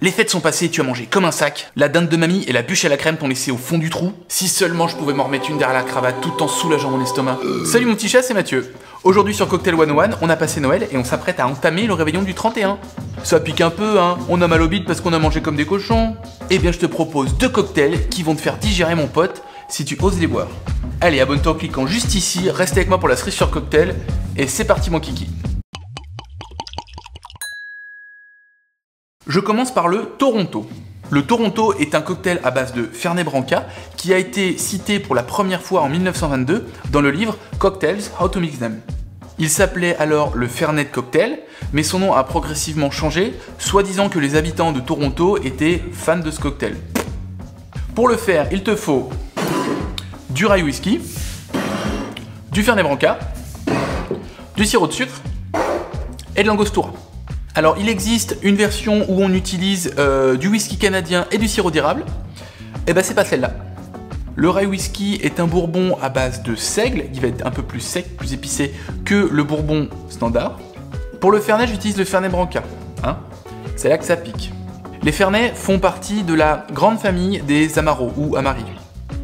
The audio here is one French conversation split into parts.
Les fêtes sont passées, tu as mangé comme un sac. La dinde de mamie et la bûche à la crème t'ont laissé au fond du trou. Si seulement je pouvais m'en remettre une derrière la cravate tout en soulageant mon estomac. Salut mon petit chat, c'est Mathieu. Aujourd'hui sur Cocktail 101, on a passé Noël et on s'apprête à entamer le réveillon du 31. Ça pique un peu, hein. On a mal au bide parce qu'on a mangé comme des cochons. Eh bien, je te propose 2 cocktails qui vont te faire digérer, mon pote, si tu oses les boire. Allez, abonne-toi en cliquant juste ici, reste avec moi pour la cerise sur cocktail, et c'est parti mon kiki. Je commence par le Toronto. Le Toronto est un cocktail à base de Fernet Branca qui a été cité pour la première fois en 1922 dans le livre Cocktails, How to Mix Them. Il s'appelait alors le Fernet Cocktail, mais son nom a progressivement changé, soi-disant que les habitants de Toronto étaient fans de ce cocktail. Pour le faire, il te faut du rye whisky, du Fernet Branca, du sirop de sucre et de l'angostura. Alors, il existe une version où on utilise du whisky canadien et du sirop d'érable. Et ben, c'est pas celle-là. Le rye whisky est un bourbon à base de seigle, il va être un peu plus sec, plus épicé que le bourbon standard. Pour le Fernet, j'utilise le Fernet Branca. Hein, c'est là que ça pique. Les Fernets font partie de la grande famille des Amaro ou Amari.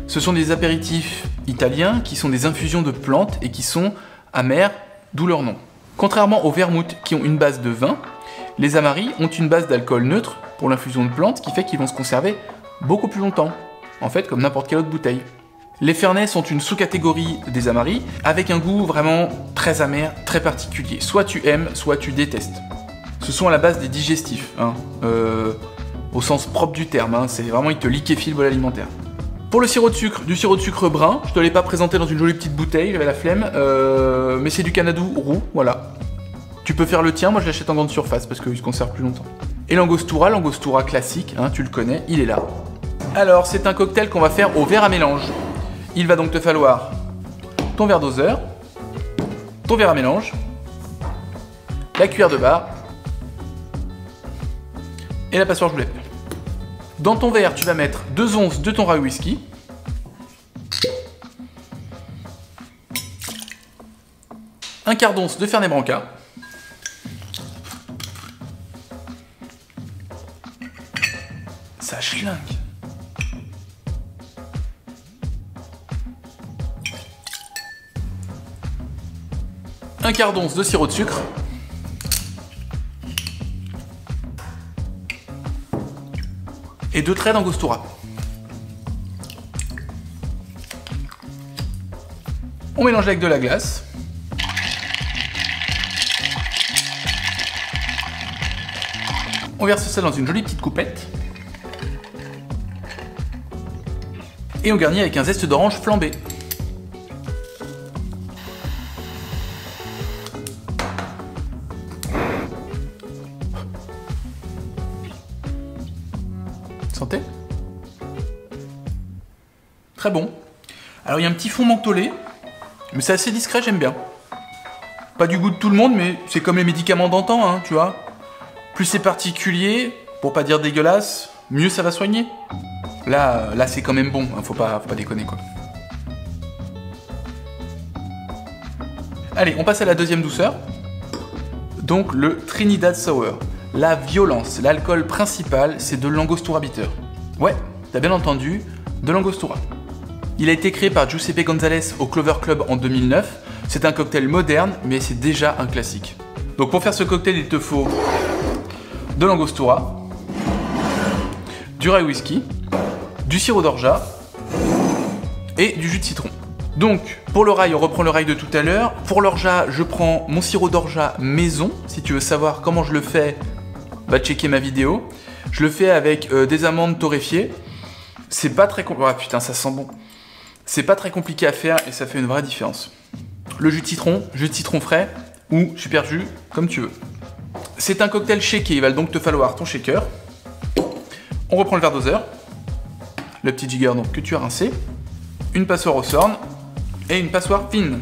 Ce sont des apéritifs italiens qui sont des infusions de plantes et qui sont amers, d'où leur nom. Contrairement aux vermouths qui ont une base de vin, les Amari ont une base d'alcool neutre pour l'infusion de plantes, qui fait qu'ils vont se conserver beaucoup plus longtemps, en fait comme n'importe quelle autre bouteille. Les Fernets sont une sous-catégorie des Amari, avec un goût vraiment très amer, très particulier. Soit tu aimes, soit tu détestes. Ce sont à la base des digestifs, hein, au sens propre du terme, hein, c'est vraiment, ils te liquéfient le bol alimentaire. Pour le sirop de sucre, du sirop de sucre brun, je te l'ai pas présenté dans une jolie petite bouteille, j'avais la flemme, mais c'est du Canadou roux, voilà. Tu peux faire le tien, moi je l'achète en grande surface parce qu'il se conserve plus longtemps. Et l'angostura classique, hein, tu le connais, il est là. Alors, c'est un cocktail qu'on va faire au verre à mélange. Il va donc te falloir ton verre doseur, ton verre à mélange, la cuillère de bar et la passoire Julep. Dans ton verre, tu vas mettre 2 onces de ton rye whisky, un quart d'once de Fernet Branca, ça schlingue. Un quart d'once de sirop de sucre. Et 2 traits d'angostura. On mélange avec de la glace. On verse ça dans une jolie petite coupette. Et on garnit avec un zeste d'orange flambé. Santé. Très bon. Alors il y a un petit fond mentholé, mais c'est assez discret, j'aime bien. Pas du goût de tout le monde, mais c'est comme les médicaments d'antan, hein, tu vois. Plus c'est particulier, pour pas dire dégueulasse, mieux ça va soigner. Là c'est quand même bon, hein, faut pas déconner quoi. Allez, on passe à la deuxième douceur. Donc le Trinidad Sour. La violence, l'alcool principal, c'est de l'Angostura Bitter. Ouais, t'as bien entendu, de l'Angostura. Il a été créé par Giuseppe Gonzalez au Clover Club en 2009. C'est un cocktail moderne, mais c'est déjà un classique. Donc pour faire ce cocktail, il te faut de l'Angostura, du rye whisky, du sirop d'orgeat et du jus de citron. Donc, pour le rye, on reprend le rye de tout à l'heure. Pour l'orgeat, je prends mon sirop d'orgeat maison. Si tu veux savoir comment je le fais, va checker ma vidéo. Je le fais avec des amandes torréfiées. C'est pas très compliqué. Oh putain, ça sent bon. C'est pas très compliqué à faire et ça fait une vraie différence. Le jus de citron frais ou super jus, comme tu veux. C'est un cocktail shaké, il va donc te falloir ton shaker. On reprend le verre doseur. Le petit jigger donc, que tu as rincé. Une passoire au sorn et une passoire fine.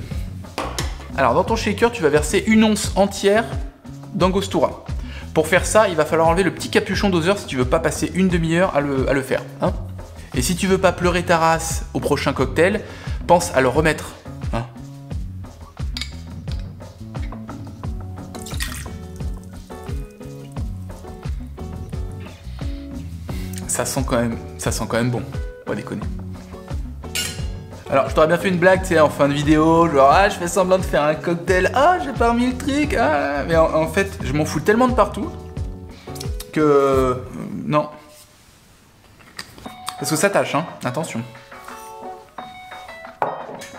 Alors dans ton shaker, tu vas verser 1 once entière d'angostura. Pour faire ça, il va falloir enlever le petit capuchon doseur si tu veux pas passer une demi-heure à le faire. Hein, et si tu veux pas pleurer ta race au prochain cocktail, pense à le remettre. Hein. ça sent quand même bon, pas déconner. Alors, je t'aurais bien fait une blague, tu sais, en fin de vidéo, genre, ah, je fais semblant de faire un cocktail, ah, j'ai pas remis le truc, ah, mais en fait, je m'en fous tellement de partout que... non. Parce que ça tâche, hein, attention.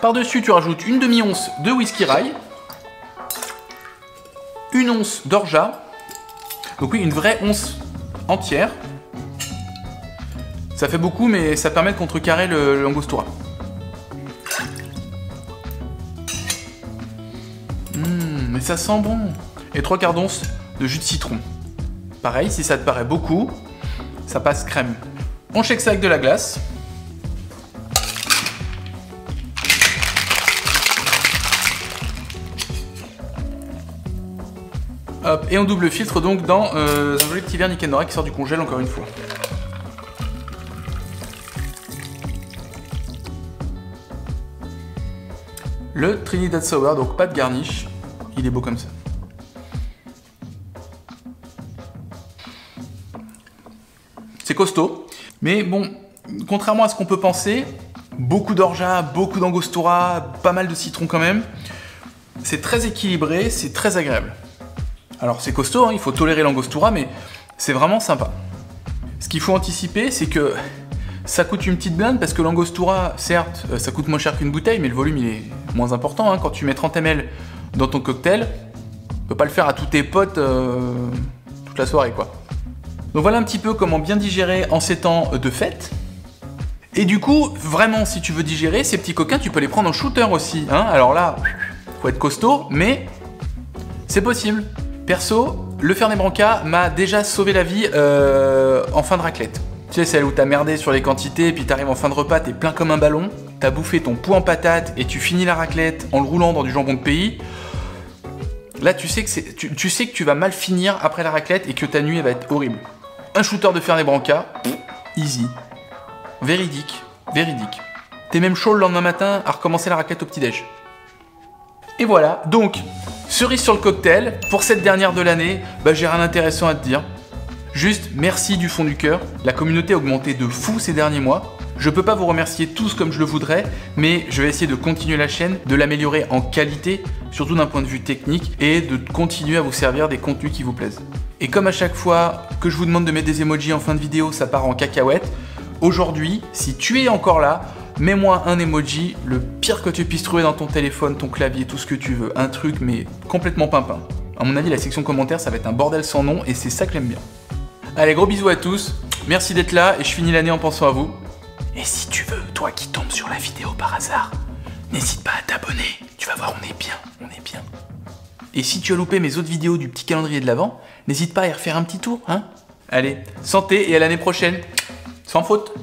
Par-dessus, tu rajoutes une demi-once de whisky rye, une once d'orgeat, donc oui, une vraie once entière. Ça fait beaucoup, mais ça permet de contrecarrer le Angostura. Mais ça sent bon. Et 3/4 d'once de jus de citron. Pareil, si ça te paraît beaucoup, ça passe crème. On shake ça avec de la glace. Hop, et on double filtre donc dans un joli petit verre Nicanora qui sort du congèle encore une fois. Le Trinidad Sour, donc pas de garnish, il est beau comme ça. C'est costaud, mais bon, contrairement à ce qu'on peut penser, beaucoup d'orgeat, beaucoup d'angostura, pas mal de citron quand même. C'est très équilibré, c'est très agréable. Alors c'est costaud, hein, il faut tolérer l'angostura, mais c'est vraiment sympa. Ce qu'il faut anticiper, c'est que ça coûte une petite blinde parce que l'angostura, certes, ça coûte moins cher qu'une bouteille, mais le volume il est moins important. Hein. Quand tu mets 30 ml dans ton cocktail, tu peux pas le faire à tous tes potes toute la soirée, quoi. Donc voilà un petit peu comment bien digérer en ces temps de fête. Et du coup, vraiment, si tu veux digérer, ces petits coquins, tu peux les prendre en shooter aussi. Hein. Alors là, faut être costaud, mais c'est possible. Perso, le Fernet Branca m'a déjà sauvé la vie en fin de raclette. Tu sais, celle où t'as merdé sur les quantités, et puis t'arrives en fin de repas, t'es plein comme un ballon, t'as bouffé ton pot en patate, et tu finis la raclette en le roulant dans du jambon de pays. Là, tu sais que tu vas mal finir après la raclette et que ta nuit elle va être horrible. Un shooter de Fernet Branca, easy. Véridique, véridique. T'es même chaud le lendemain matin à recommencer la raclette au petit-déj. Et voilà, donc, cerise sur le cocktail, pour cette dernière de l'année, bah, j'ai rien d'intéressant à te dire. Juste, merci du fond du cœur. La communauté a augmenté de fou ces derniers mois. Je peux pas vous remercier tous comme je le voudrais, mais je vais essayer de continuer la chaîne, de l'améliorer en qualité, surtout d'un point de vue technique, et de continuer à vous servir des contenus qui vous plaisent. Et comme à chaque fois que je vous demande de mettre des emojis en fin de vidéo, ça part en cacahuète. Aujourd'hui, si tu es encore là, mets-moi un emoji, le pire que tu puisses trouver dans ton téléphone, ton clavier, tout ce que tu veux. Un truc, mais complètement pimpin. À mon avis, la section commentaires, ça va être un bordel sans nom, et c'est ça que j'aime bien. Allez, gros bisous à tous, merci d'être là, et je finis l'année en pensant à vous. Et si tu veux, toi qui tombes sur la vidéo par hasard, n'hésite pas à t'abonner, tu vas voir, on est bien, on est bien. Et si tu as loupé mes autres vidéos du petit calendrier de l'Avent, n'hésite pas à y refaire un petit tour, hein. Allez, santé et à l'année prochaine, sans faute.